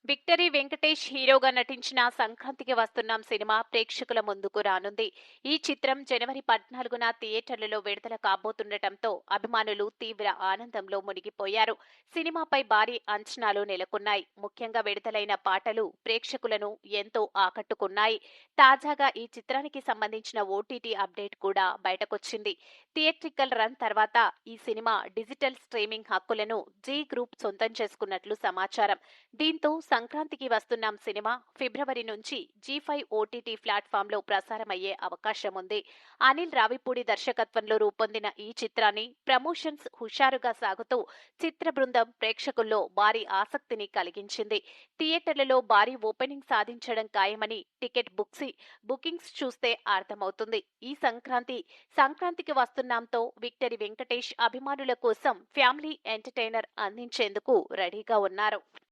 Victory Venkatesh హీరోగా నటించిన సంక్రాంతికి వస్తున్నాం సినిమా ప్రేక్షకుల ముందుకు రానుంది. ఈ చిత్రం జనవరి 14న థియేటర్లలో విడుదల కాబోతుండటంతో అభిమానులు తీవ్ర ఆనందంలో మునిగిపోయారు. సినిమాపై భారీ అంచనాలు నెలకొన్నాయి. ముఖ్యంగా విడుదలైన పాటలు ప్రేక్షకులను ఎంతో ఆకట్టుకున్నాయి. తాజాగా ఈ చిత్రానికి సంబంధించిన ఓటీటీ అప్డేట్ కూడా బయటకొచ్చింది. థియేట్రికల్ రన్ తర్వాత ఈ సినిమా డిజిటల్ స్ట్రీమింగ్ హక్కులను జీ గ్రూప్ సొంతం చేసుకున్నట్లు సమాచారం. దీంతో సంక్రాంతికి వస్తున్నాం సినిమా ఫిబ్రవరి నుంచి జీ5 ఓటీటీ ప్లాట్ఫామ్లో ప్రసారమయ్యే అవకాశం ఉంది. అనిల్ రావిపూడి దర్శకత్వంలో రూపొందిన ఈ చిత్రాన్ని ప్రమోషన్స్ హుషారుగా సాగుతూ చిత్ర బృందం ప్రేక్షకుల్లో భారీ ఆసక్తిని కలిగించింది. థియేటర్లలో భారీ ఓపెనింగ్ సాధించడం ఖాయమని టికెట్ బుకింగ్స్ చూస్తే అర్థమవుతుంది. ఈ సంక్రాంతికి వస్తున్నాంతో విక్టరీ వెంకటేష్ అభిమానుల కోసం ఫ్యామిలీ ఎంటర్టైనర్ అందించేందుకు రెడీగా ఉన్నారు.